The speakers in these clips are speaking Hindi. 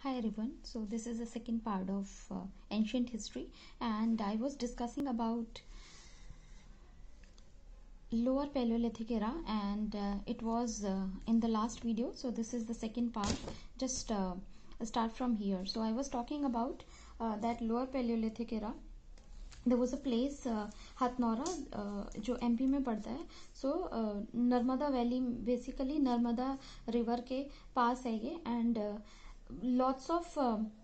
Hi everyone. So this is the second part of ancient history, and I was discussing about lower Paleolithic era, and it was in the last video. So this is the second part. Just start from here. So I was talking about that lower Paleolithic era. There was a place Hathnora जो एमपी में पड़ता है. So Narmada valley, basically Narmada river के पास है ये, and lots of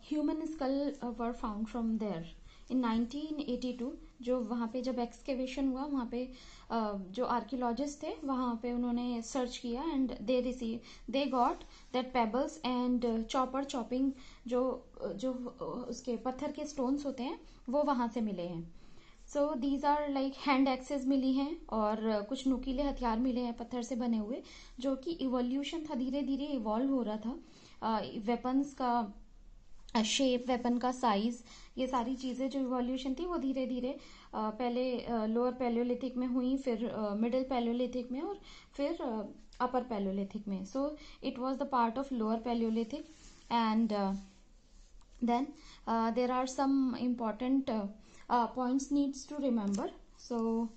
human skull were found from there in 1982. जो वहाँ पे जब एक्सकेवेशन हुआ, वहाँ पे जो आर्कियोलॉजिस्ट थे वहाँ पे उन्होंने सर्च किया, and they got that pebbles and chopping जो जो उसके पत्थर के स्टोन्स होते हैं वो वहाँ से मिले हैं. So these are like hand axes मिली हैं, और कुछ नुकीले हथियार मिले हैं पत्थर से बने हुए, जो कि इवोल्यूशन था, धीरे धीरे इवॉल्व हो रहा था. वेपन्स का शेप, वेपन का साइज, ये सारी चीजें जो इवोल्यूशन थी वो धीरे धीरे पहले लोअर पैलियोलिथिक में हुई, फिर मिडिल पैलियोलिथिक में, और फिर अपर पैलियोलिथिक में. So it was the part of lower Palaeolithic, and then there are some important points needs to remember. So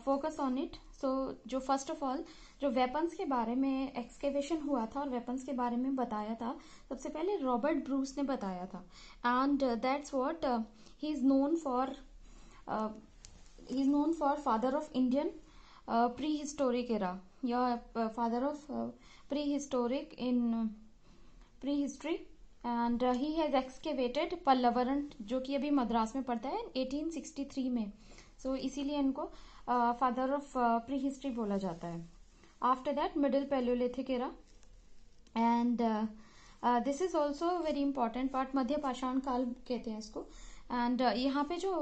focus on it. So जो फर्स्ट ऑफ ऑल जो वेपन्स के बारे में एक्सकेवेशन हुआ था और वेपन्स के बारे में बताया था, सबसे पहले रॉबर्ट ब्रूस ने बताया था, and that's what he is known for father of Indian pre historic era, या father of pre historic in pre history. And he has excavated Pallavaram, जो कि अभी मद्रास में पड़ता है, 1863 में. सो इसीलिए इनको फादर ऑफ प्री हिस्ट्री बोला जाता है. After that middle palaeolithic era, and this is also very important part, मध्य पाषाण काल कहते हैं इसको. एंड यहाँ पे जो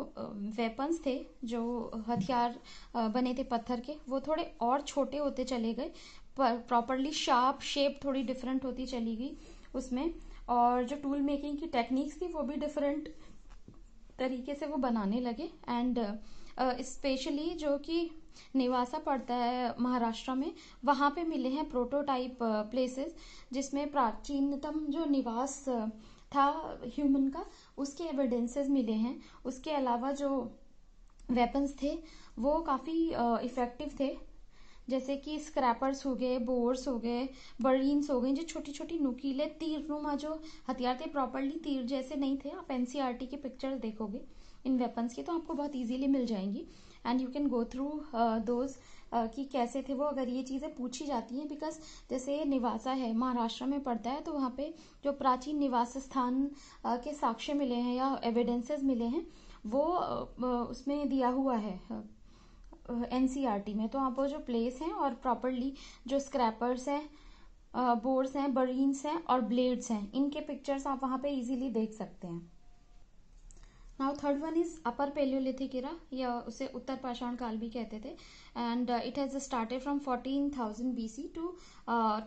वेपन्स थे, जो हथियार बने थे पत्थर के, वो थोड़े और छोटे होते चले गए, प्रॉपरली शार्प शेप थोड़ी डिफरेंट होती चली गई उसमें, और जो टूल मेकिंग की टेक्निक्स थी वो भी डिफरेंट तरीके से वो बनाने लगे. एंड स्पेशली जो कि निवासा पड़ता है महाराष्ट्र में, वहाँ पे मिले हैं प्रोटोटाइप प्लेसेस, जिसमें प्राचीनतम जो निवास था ह्यूमन का, उसके एविडेंसेस मिले हैं. उसके अलावा जो वेपन्स थे वो काफ़ी इफेक्टिव थे, जैसे कि स्क्रैपर्स हो गए, बोर्स हो गए, बरीन्स हो गए, जो छोटी छोटी नुकीले तीरनुमा जो हथियार थे, प्रॉपरली तीर जैसे नहीं थे. आप एनसीईआरटी की पिक्चर्स देखोगे इन वेपन्स की तो आपको बहुत इजीली मिल जाएंगी, and you can go through those कि कैसे थे वो, अगर ये चीज़ें पूछी जाती हैं. बिकॉज जैसे निवासा है, महाराष्ट्र में पड़ता है, तो वहाँ पे जो प्राचीन निवास स्थान के साक्ष्य मिले हैं या एविडेंसेस मिले हैं, वो उसमें दिया हुआ है एनसीईआरटी में. तो आप वो जो प्लेस हैं और प्रॉपरली जो स्क्रैपर्स हैं, बोर्ड्स हैं, बरीन्स हैं और ब्लेड्स हैं, इनके पिक्चर्स आप वहाँ पे इजीली देख सकते हैं. Now third one is upper Palaeolithic era, या उसे उत्तर पाषाण काल भी कहते थे, and it has started from 14,000 BC to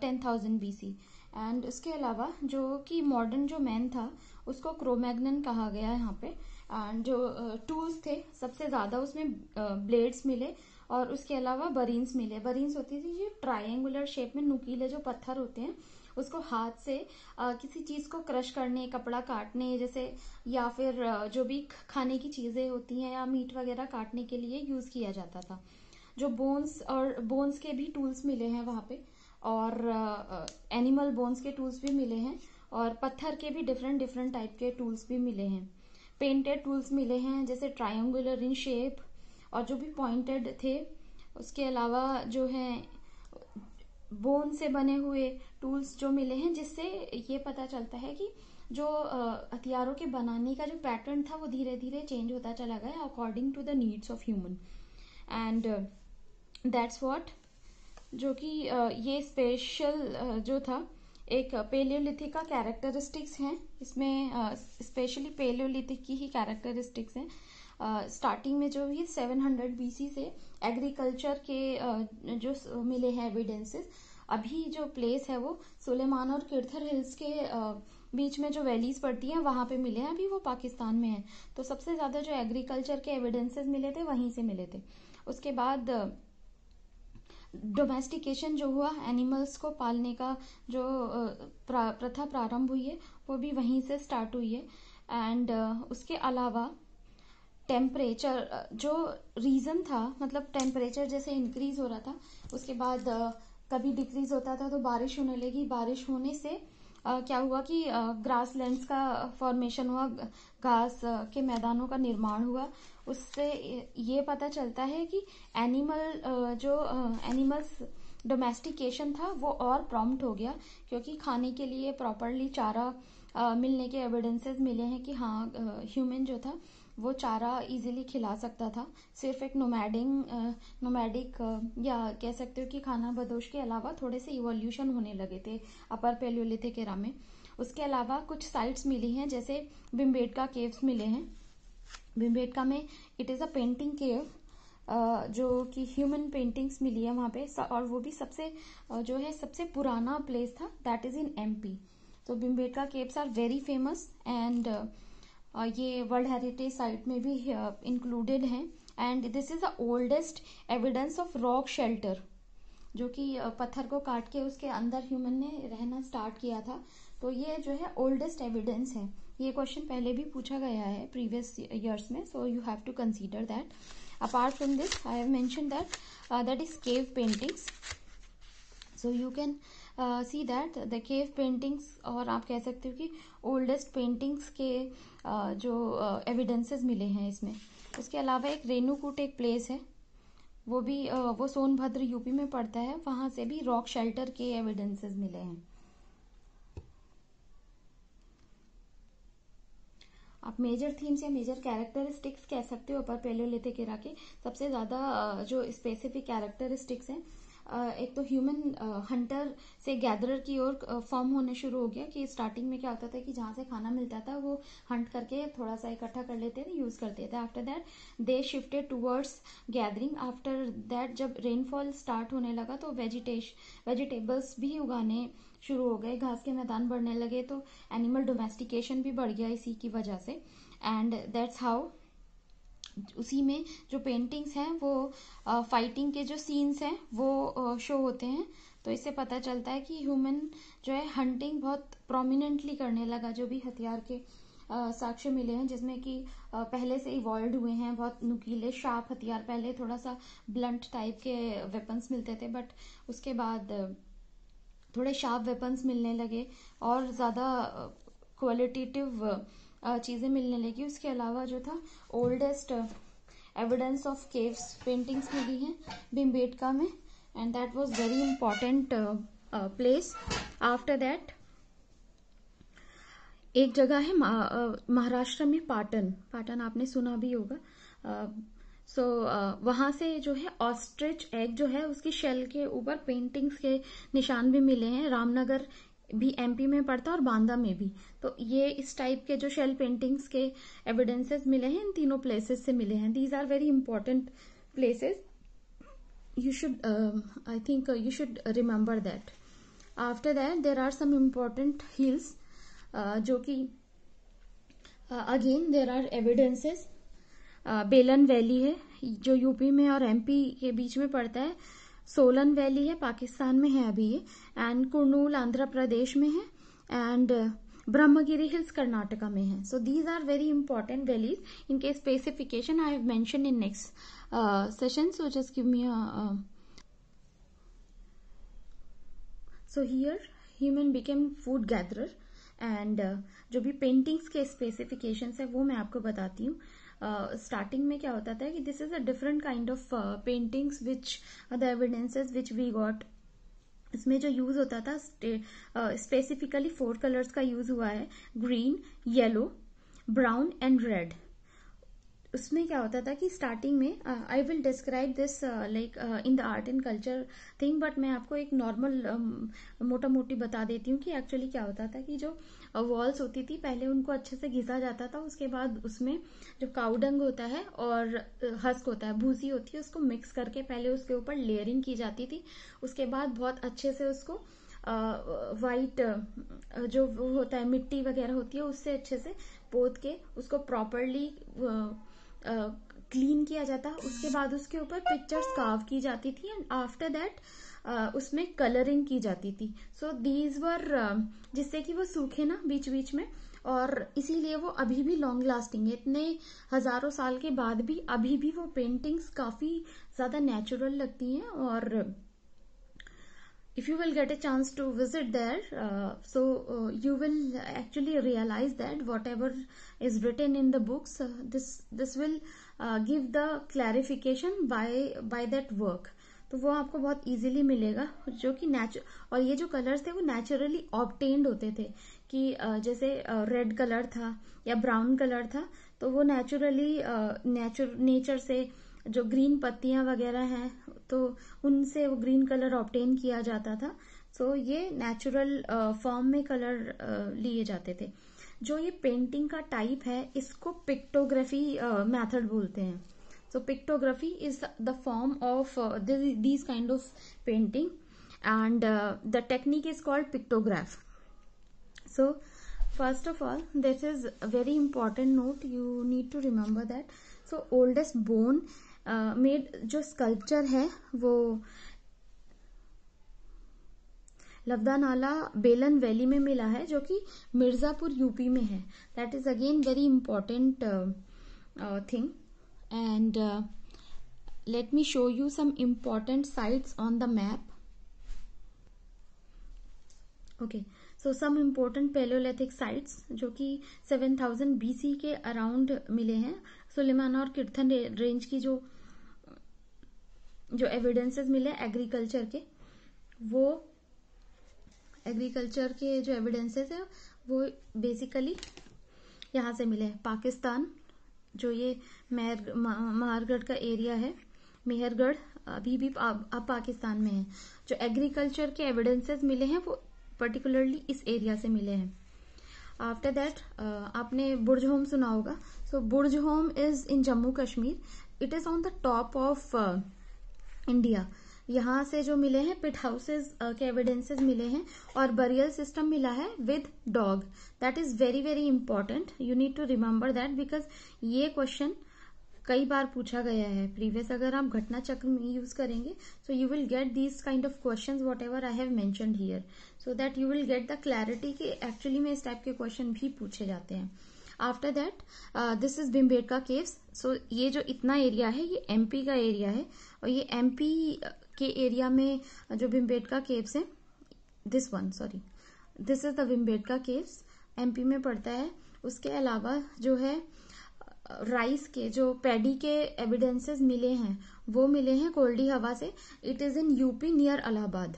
10,000 BC. एंड उसके अलावा जो कि मॉडर्न जो मैन था उसको क्रोमैग्नन कहा गया है यहाँ पे. एंड जो टूल्स थे सबसे ज्यादा उसमें ब्लेड्स मिले, और उसके अलावा बरीन्स मिले. बरीन्स होती थी ये ट्रायंगुलर शेप में नुकीले जो पत्थर होते हैं, उसको हाथ से किसी चीज को क्रश करने, कपड़ा काटने जैसे, या फिर जो भी खाने की चीजें होती हैं या मीट वगैरह काटने के लिए यूज किया जाता था. जो बोन्स के भी टूल्स मिले हैं वहां पे, और एनिमल बोन्स के टूल्स भी मिले हैं, और पत्थर के भी डिफरेंट डिफरेंट टाइप के टूल्स भी मिले हैं. पेंटेड टूल्स मिले हैं जैसे ट्रायंगुलर इन शेप, और जो भी पॉइंटेड थे. उसके अलावा जो है बोन से बने हुए टूल्स जो मिले हैं, जिससे ये पता चलता है कि जो हथियारों के बनाने का जो पैटर्न था वो धीरे धीरे चेंज होता चला गया according to the needs of human. And that's what, जो कि ये स्पेशल जो था एक पेलियोलिथिक का कैरेक्टरिस्टिक्स हैं. इसमें स्पेशली पेलियोलिथिक की ही कैरेक्टरिस्टिक्स हैं. स्टार्टिंग में जो भी 700 BC से एग्रीकल्चर के जो मिले हैं एविडेंसेस. अभी जो प्लेस है वो सुलेमान और किर्थर हिल्स के बीच में जो वैलीज पड़ती हैं वहां पे मिले हैं. अभी वो पाकिस्तान में है. तो सबसे ज्यादा जो एग्रीकल्चर के एविडेंसेस मिले थे वहीं से मिले थे. उसके बाद डोमेस्टिकेशन जो हुआ, एनिमल्स को पालने का जो प्रथा प्रारंभ हुई है वो भी वहीं से स्टार्ट हुई है। एंड उसके अलावा टेम्परेचर जो रीजन था, मतलब टेम्परेचर जैसे इंक्रीज हो रहा था, उसके बाद कभी डिक्रीज होता था तो बारिश होने लगी। बारिश होने से क्या हुआ कि ग्रास लैंड्स का फॉर्मेशन हुआ, घास के मैदानों का निर्माण हुआ। उससे ये पता चलता है कि एनिमल्स डोमेस्टिकेशन था वो और प्रॉम्प्ट हो गया, क्योंकि खाने के लिए प्रॉपरली चारा मिलने के एविडेंसेस मिले हैं कि हाँ ह्यूमन जो था वो चारा इजीली खिला सकता था। सिर्फ एक नोमैडिक या कह सकते हो कि खाना बदोश के अलावा थोड़े से इवोल्यूशन होने लगे थे अपर पैलियोलिथिक एरा में। उसके अलावा कुछ साइट्स मिली हैं, जैसे भिमबेटका केव्स मिले हैं। भिमबेटका में इट इज अ पेंटिंग केव, जो कि ह्यूमन पेंटिंग्स मिली है वहां पे, और वो भी सबसे पुराना प्लेस था, दैट इज इन एमपी। तो Bhimbetka caves are very famous and ये वर्ल्ड हेरिटेज साइट में भी इंक्लूडेड हैं। And this is the oldest evidence of rock shelter, जो कि पत्थर को काट के उसके अंदर ह्यूमन ने रहना स्टार्ट किया था। तो ये जो है ओल्डेस्ट एविडेंस है। ये क्वेश्चन पहले भी पूछा गया है प्रीवियस ईयर्स में, so you have to consider that. Apart from this I have mention that is cave paintings, so you can see that the cave paintings, और आप कह सकते हो कि ओल्डेस्ट पेंटिंग्स के जो एविडेंसेस मिले हैं इसमें। उसके अलावा एक रेणुकूट एक प्लेस है, वो भी वो सोनभद्र यूपी में पड़ता है, वहां से भी रॉक शेल्टर के एविडेंसेस मिले हैं। आप मेजर थीम्स या मेजर कैरेक्टरिस्टिक्स कह सकते हो अपर पैलियोलिथिक एरा के। सबसे ज्यादा जो स्पेसिफिक कैरेक्टरिस्टिक्स हैं, एक तो ह्यूमन हंटर से गैदरर की ओर फॉर्म होने शुरू हो गया, कि स्टार्टिंग में क्या होता था कि जहां से खाना मिलता था वो हंट करके थोड़ा सा इकट्ठा कर लेते थे, यूज करते थे। After that they shifted towards gathering. After that जब रेनफॉल स्टार्ट होने लगा तो वेजिटेबल्स भी उगाने शुरू हो गए, घास के मैदान बढ़ने लगे, तो एनिमल डोमेस्टिकेशन भी बढ़ गया इसी की वजह से। एंड दैट्स हाउ उसी में जो पेंटिंग्स हैं वो फाइटिंग के जो सीन्स हैं वो शो होते हैं। तो इससे पता चलता है कि ह्यूमन जो है हंटिंग बहुत प्रोमिनेंटली करने लगा। जो भी हथियार के साक्ष्य मिले हैं, जिसमें कि पहले से इवॉल्व हुए हैं बहुत नुकीले शार्प हथियार। पहले थोड़ा सा ब्लंट टाइप के वेपन्स मिलते थे, बट उसके बाद थोड़े शार्प वेपन्स मिलने लगे और ज्यादा क्वालिटेटिव चीजें मिलने लगी। उसके अलावा जो था oldest evidence of caves paintings मिली हैं भिमबेटका में, and that was very important place. After that एक जगह है महाराष्ट्र में पाटन आपने सुना भी होगा। सो वहां से जो है ऑस्ट्रिच एग जो है उसकी शेल के ऊपर पेंटिंग्स के निशान भी मिले हैं। रामनगर भी एमपी में पड़ता है और बांदा में भी। तो ये इस टाइप के जो शेल पेंटिंग्स के एविडेंसेस मिले हैं इन तीनों प्लेसेस से मिले हैं। These are very important places, you should I think you should remember that. After that there are some important hills जो कि again there are evidences. बेलन वैली है जो यूपी में और एमपी के बीच में पड़ता है। सोलन वैली है, पाकिस्तान में है अभी ये। एंड कुर्नूल आंध्र प्रदेश में है। एंड ब्रह्मगिरी हिल्स कर्नाटका में है। So these are very important valleys. इनके specification I have mention in next session, so just give me so here human became food gatherer. And जो भी पेंटिंग्स के स्पेसिफिकेशंस है वो मैं आपको बताती हूँ। स्टार्टिंग में क्या होता था कि this is a different kind of paintings which the evidences which we got. इसमें जो यूज होता था स्पेसिफिकली 4 कलर्स का यूज हुआ है, green, yellow, brown and red. उसमें क्या होता था कि स्टार्टिंग में I will describe this like in the art and culture thing, but मैं आपको एक नॉर्मल मोटा मोटी बता देती हूँ कि एक्चुअली क्या होता था कि जो वॉल्स होती थी पहले उनको अच्छे से घिसा जाता था। उसके बाद उसमें जो काउडंग होता है और हस्क होता है, भूसी होती है, उसको मिक्स करके पहले उसके ऊपर लेयरिंग की जाती थी। उसके बाद बहुत अच्छे से उसको वाइट जो वो होता है मिट्टी वगैरह होती है उससे अच्छे से पोत के उसको प्रॉपरली क्लीन किया जाता, उसके बाद उसके ऊपर पिक्चर्स कार्व की जाती थी एंड आफ्टर दैट उसमें कलरिंग की जाती थी. सो दीज वर जिससे कि वो सूखे ना बीच बीच में, और इसीलिए वो अभी भी लॉन्ग लास्टिंग है. इतने हजारों साल के बाद भी अभी भी वो पेंटिंग्स काफी ज्यादा नेचुरल लगती हैं. और if you will get a chance to visit there, you will actually realize that whatever is written in the books, this will give the clarification by that work. तो वो आपको बहुत इजीली मिलेगा, जो कि और ये जो कलर्स थे वो नेचुरली ऑब्टेन्ड होते थे, कि जैसे रेड कलर था या ब्राउन कलर था, तो वो नेचुरली नेचर से जो ग्रीन पत्तियां वगैरह हैं तो उनसे वो ग्रीन कलर ऑब्टेन किया जाता था. सो ये नेचुरल फॉर्म में कलर लिए जाते थे. जो ये पेंटिंग का टाइप है इसको पिक्टोग्राफी मेथड बोलते हैं. So pictography is the form of these kind of painting and the technique is called pictograph. So first of all, this is a very important note, you need to remember that. So oldest bone made जो स्कल्पचर है वो लवदा नाला बेलन वैली में मिला है, जो कि मिर्जापुर यूपी में है. That is again very important thing. And let me show you some important sites on the map. Okay, so some important Palaeolithic sites जो कि 7000 BC के अराउंड मिले हैं. सुलेमाना और किर्थन रेंज की जो एविडेंसेस मिले एग्रीकल्चर के, वो एग्रीकल्चर के जो एविडेंसेस है वो बेसिकली यहाँ से मिले हैं. पाकिस्तान, जो ये मेहरगढ़ का एरिया है, मेहरगढ़ अभी भी अब पाकिस्तान में है. जो एग्रीकल्चर के एविडेंसेस मिले हैं वो पर्टिकुलरली इस एरिया से मिले हैं. आफ्टर दैट आपने बुर्जहोम सुना होगा. So Burzahom is in Jammu Kashmir. It is on the top of India. यहाँ से जो मिले हैं पिट हाउसेज के एविडेंसेस मिले हैं, और बरियल सिस्टम मिला है with dog. That is very very important. You need to remember that because ये क्वेश्चन कई बार पूछा गया है प्रीवियस. अगर आप घटना चक्र यूज करेंगे so you will get these kind of questions whatever I have mentioned here, so that you will get the clarity कि एक्चुअली में इस टाइप के क्वेश्चन भी पूछे जाते हैं. After that this is Bhimbetka caves. सो ये जो इतना एरिया है ये एमपी का एरिया है, और ये एमपी के एरिया में जो भिमबेटका केव्स है, this is the Bhimbetka caves, MP में पड़ता है. उसके अलावा जो है राइस के जो पैडी के एविडेंसेस मिले हैं वो मिले हैं कोल्डी हवा से. It is in UP near Allahabad.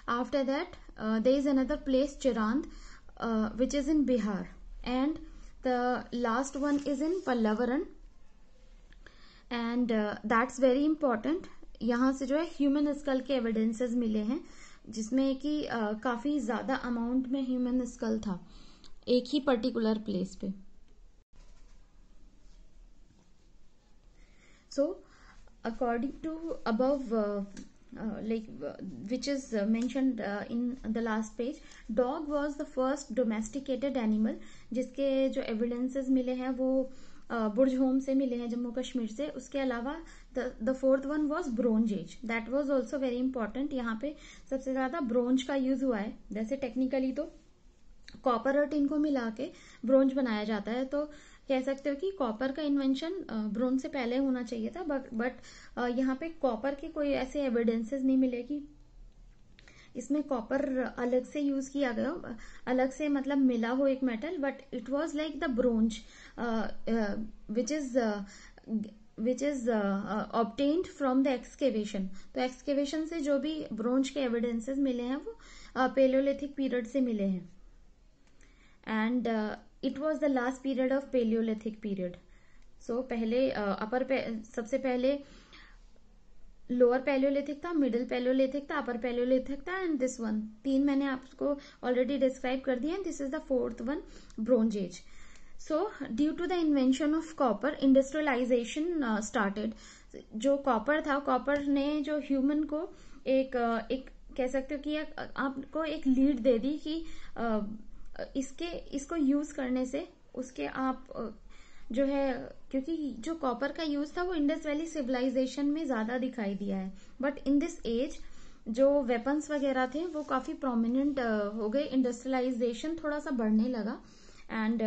After that there is another place Chirand which is in Bihar, and the last one is in Pallavaram. And that's very important. यहाँ से जो है ह्यूमन स्कल के एविडेंसेस मिले हैं, जिसमें कि काफी ज्यादा अमाउंट में ह्यूमन स्कल था एक ही पर्टिकुलर प्लेस पे. So, according to above, which is mentioned in the last page, dog was the first domesticated animal, जिसके जो evidences मिले हैं वो बुर्जहोम से मिले हैं जम्मू कश्मीर से. उसके अलावा the fourth one was Bronze Age. That was also very important. यहाँ पे सबसे ज्यादा ब्रोंज का यूज हुआ है. जैसे टेक्निकली तो कॉपर और टिन को मिला के ब्रोंज बनाया जाता है, तो कह सकते हो कि कॉपर का इन्वेंशन ब्रोंज से पहले होना चाहिए था. बट यहाँ पे कॉपर के कोई ऐसे एविडेंसेस नहीं मिले कि इसमें कॉपर अलग से यूज किया गया, अलग से मतलब मिला हो एक metal. But it was like the bronze which is obtained from the excavation. तो एक्सकेवेशन से जो भी ब्रोंज के एविडेंसेस मिले हैं वो पेलियोलिथिक पीरियड से मिले हैं. And it was the last period of Paleolithic period. So पहले सबसे पहले लोअर पैलियोलिथिक था, मिडिल पैलियोलिथिक था, अपर पैलियोलिथिक था, एंड दिस वन. 3 मैंने आपको ऑलरेडी डिस्क्राइब कर दिया. This is the fourth one, bronze age. So due to the invention of copper industrialisation started. जो कॉपर था, कॉपर ने जो ह्यूमन को एक कह सकते हो कि आपको एक लीड दे दी कि इसको यूज करने से उसके आप जो है, क्योंकि जो कॉपर का यूज था वो इंडस वैली सिविलाइजेशन में ज्यादा दिखाई दिया है, बट इन दिस एज जो वेपन्स वगैरह थे वो काफी प्रोमिनेंट हो गए, इंडस्ट्रियलाइजेशन थोड़ा सा बढ़ने लगा, and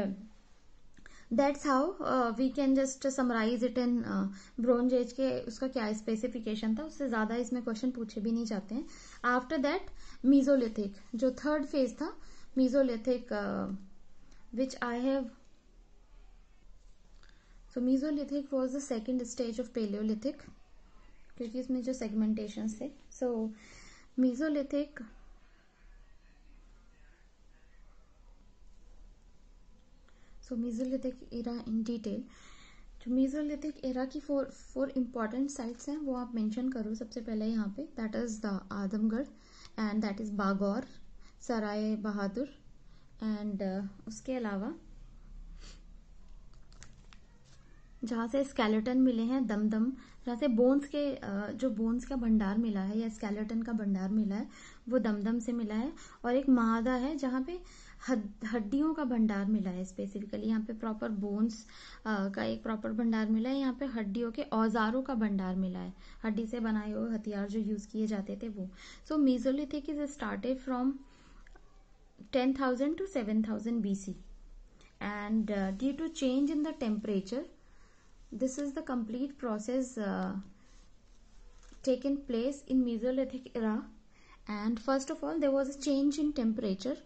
that's how we can just summarise it in bronze age के उसका क्या स्पेसिफिकेशन था, उससे ज्यादा इसमें क्वेश्चन पूछे भी नहीं जाते हैं. आफ्टर दैट मीजोलिथिक, जो थर्ड फेज था mesolithic, which I have, so mesolithic was the second stage of paleolithic, क्योंकि इसमें जो सेगमेंटेशन थे. So mesolithic, so mesolithic era in detail. जो मीजोलिथिक एरा की फोर इंपॉर्टेंट साइट्स हैं वो आप मेंशन करो सबसे पहले यहाँ पे. That is the Adamgarh, and that is Bagor, Sarai Bahadur, and उसके अलावा जहाँ से स्केलेटन मिले हैं दमदम, जहाँ से बोन्स के जो बोन्स का भंडार मिला है या स्केलेटन का भंडार मिला है वो दमदम से मिला है. और एक महादा है जहाँ पे हड्डियों का भंडार मिला है. स्पेसिफिकली यहाँ पे प्रॉपर बोन्स का एक प्रॉपर भंडार मिला है, यहाँ पे हड्डियों के औजारों का भंडार मिला है, हड्डी से बनाए हुए हथियार जो यूज किए जाते थे वो. So mesolithic is started from 10,000 to 7,000 BC, and due to change in the temperature, this is the complete process taken place in Mesolithic era. And first of all there was a change in temperature,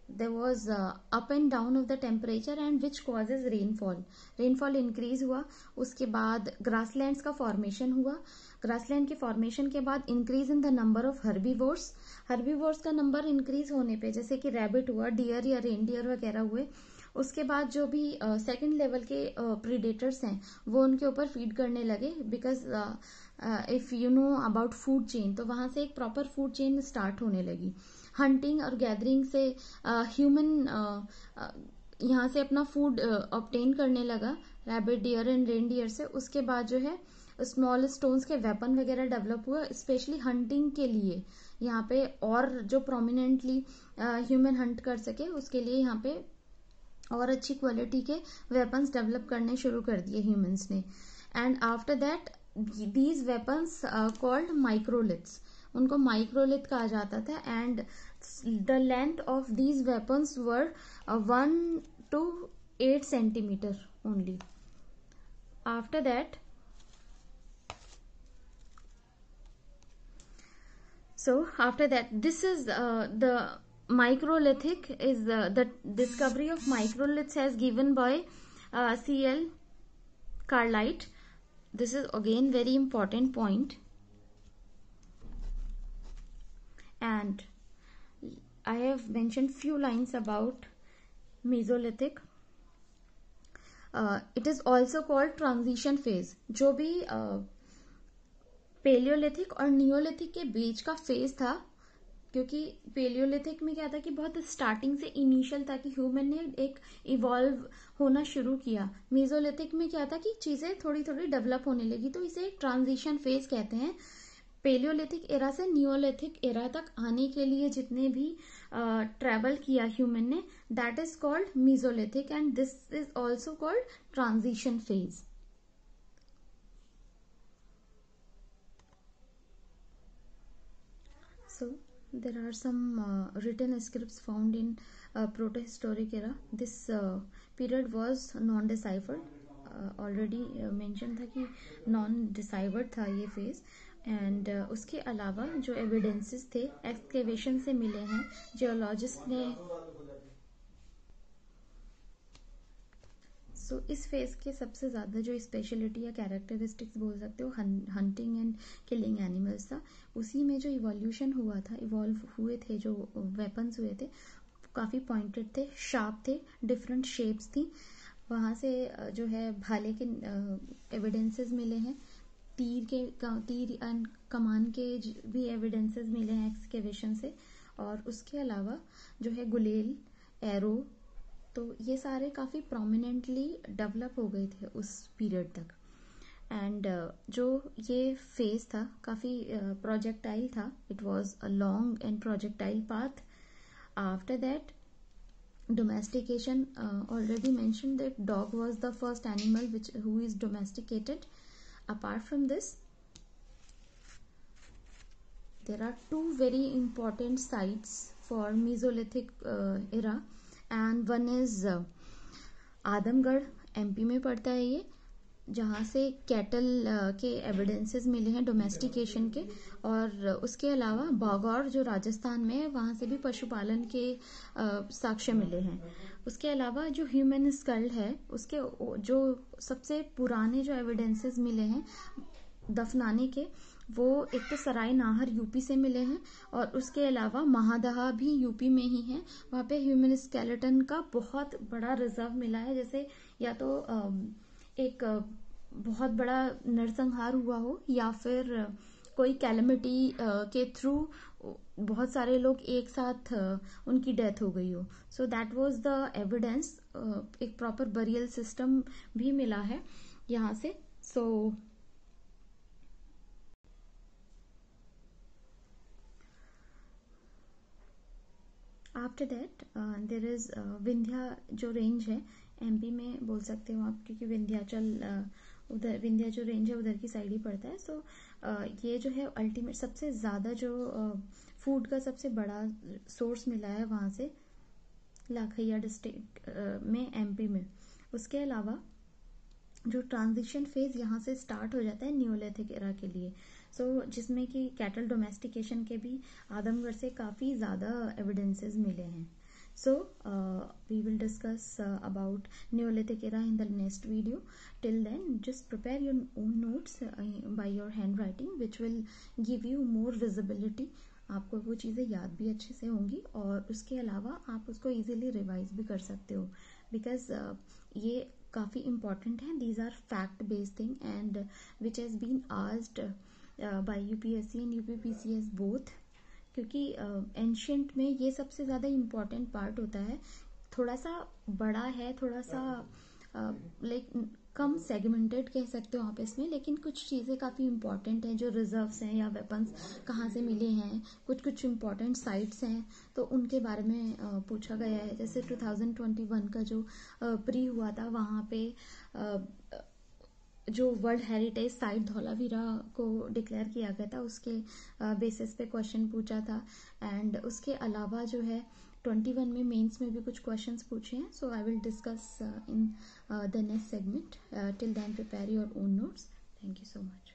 there was up and down of the temperature, and which causes rainfall increase हुआ. उसके बाद grasslands का formation हुआ, grassland के formation के बाद increase in the number of herbivores का number increase होने पे, जैसे कि rabbit हुआ, deer या reindeer वगैरह हुए. उसके बाद जो भी सेकेंड लेवल के प्रीडेटर्स हैं वो उनके ऊपर फीड करने लगे, because if you know about food chain, तो वहां से एक प्रॉपर फूड चेन स्टार्ट होने लगी. हंटिंग और गैदरिंग से ह्यूमन यहाँ से अपना फूड ऑब्टेन करने लगा, रैबिट, डियर एंड रेनडियर से. उसके बाद जो है स्मॉल स्टोन्स के वेपन वगैरह डेवलप हुआ, स्पेशली हंटिंग के लिए यहाँ पे, और जो प्रोमिनेंटली ह्यूमन हंट कर सके उसके लिए यहाँ पे और अच्छी क्वालिटी के वेपन्स डेवलप करने शुरू कर दिए ह्यूमंस ने. And after that these weapons called microliths, उनको माइक्रोलिथ कहा जाता था. And the length of these weapons were 1 to 8 centimeter only. After that, this is the microlithic is the discovery of microliths has given by C.L. Carlite. This is again very important point, and I have mentioned few lines about Mesolithic. It is also called transition phase. जो भी पेलियोलिथिक और नियोलिथिक के बीच का फेज था, क्योंकि पेलियोलिथिक में क्या था कि बहुत स्टार्टिंग से इनिशियल था कि ह्यूमन ने एक इवॉल्व होना शुरू किया. मेसोलिथिक में क्या था कि चीजें थोड़ी थोड़ी डेवलप होने लगी, तो इसे एक ट्रांजिशन फेज कहते हैं. पेलियोलिथिक एरा से नियोलिथिक एरा तक आने के लिए जितने भी ट्रेवल किया ह्यूमन ने, that is called Mesolithic, and this is also called transition phase. So there are some written scripts found in protohistoric era. This period was non-deciphered. Already mentioned था कि non-deciphered था ये phase. एंड उसके अलावा जो एविडेंसेस थे एक्सकेवेशन से मिले हैं, जियोलॉजिस्ट ने. सो इस फेज के सबसे ज्यादा जो स्पेशलिटी या कैरेक्टरिस्टिक्स बोल सकते हो, हंटिंग एंड किलिंग एनिमल्स था. उसी में जो इवोल्यूशन हुआ था, इवॉल्व हुए थे जो वेपन्स हुए थे, काफी पॉइंटेड थे, शार्प थे, डिफरेंट शेप्स थी. वहां से जो है भाले के एविडेंसेस मिले हैं, तीर एंड कमान के भी एविडेंसेस मिले हैं एक्सकेवेशन से. और उसके अलावा जो है गुलेल, एरो, तो ये सारे काफी प्रोमिनेंटली डेवलप हो गए थे उस पीरियड तक. एंड जो ये फेज था काफी प्रोजेक्टाइल था. It was a long and projectile path. After that Domestication, already mentioned that dog was the first animal who is domesticated. Apart from this, there are two very important sites for Mesolithic era, and one is Adamgarh, MP में पड़ता है ये, जहाँ से कैटल के एविडेंसेस मिले हैं डोमेस्टिकेशन के, और उसके अलावा बागौर जो राजस्थान में है वहाँ से भी पशुपालन के साक्ष्य मिले हैं. उसके अलावा जो ह्यूमन स्कल्ड है उसके जो सबसे पुराने जो एविडेंसेस मिले हैं दफनाने के, वो एक तो सराय नाहर यूपी से मिले हैं, और उसके अलावा महादहा भी यूपी में ही है. वहाँ पे ह्यूमन स्केलेटन का बहुत बड़ा रिजर्व मिला है, जैसे या तो एक बहुत बड़ा नरसंहार हुआ हो या फिर कोई कैलेमिटी के थ्रू बहुत सारे लोग एक साथ उनकी डेथ हो गई हो. So that was the evidence. एक प्रॉपर बरियल सिस्टम भी मिला है यहाँ से. So after that there is Vindhya जो रेंज है एमपी में बोल सकते हो आप, क्योंकि विंध्याचल उधर विंध्या जो रेंज है उधर की साइड ही पड़ता है. सो ये जो है अल्टीमेट सबसे ज़्यादा जो फूड का सबसे बड़ा सोर्स मिला है वहाँ से लाखैया डिस्ट्रिक्ट में एमपी में. उसके अलावा जो ट्रांजिशन फेज यहाँ से स्टार्ट हो जाता है न्यूलिथिक एरा के लिए, जिसमें कि कैटल डोमेस्टिकेशन के भी आदमगढ़ से काफ़ी ज़्यादा एविडेंसेस मिले हैं. We will discuss about Neolithic era in the next video. Till then, just prepare your own notes by your handwriting, which will give you more visibility. आपको वो चीज़ें याद भी अच्छे से होंगी, और उसके अलावा आप उसको easily रिवाइज भी कर सकते हो, बिकॉज ये काफ़ी important है. These are fact based thing and which has been asked by UPSC and UPPCS both, क्योंकि एंशियंट में ये सबसे ज़्यादा इम्पॉर्टेंट पार्ट होता है. थोड़ा सा बड़ा है, थोड़ा सा लाइक कम सेगमेंटेड कह सकते हो आप इसमें, लेकिन कुछ चीज़ें काफ़ी इम्पॉर्टेंट हैं. जो रिजर्व्स हैं या वेपन्स कहाँ से मिले हैं, कुछ इम्पॉर्टेंट साइट्स हैं, तो उनके बारे में पूछा गया है. जैसे 2021 का जो प्री हुआ था, वहाँ पे जो वर्ल्ड हेरिटेज साइट धौलावीरा को डिक्लेयर किया गया था, उसके बेसिस पे क्वेश्चन पूछा था. एंड उसके अलावा जो है 21 में मेंस में भी कुछ क्वेश्चंस पूछे हैं. So I will discuss in the next segment. Till then prepare your own notes. Thank you so much.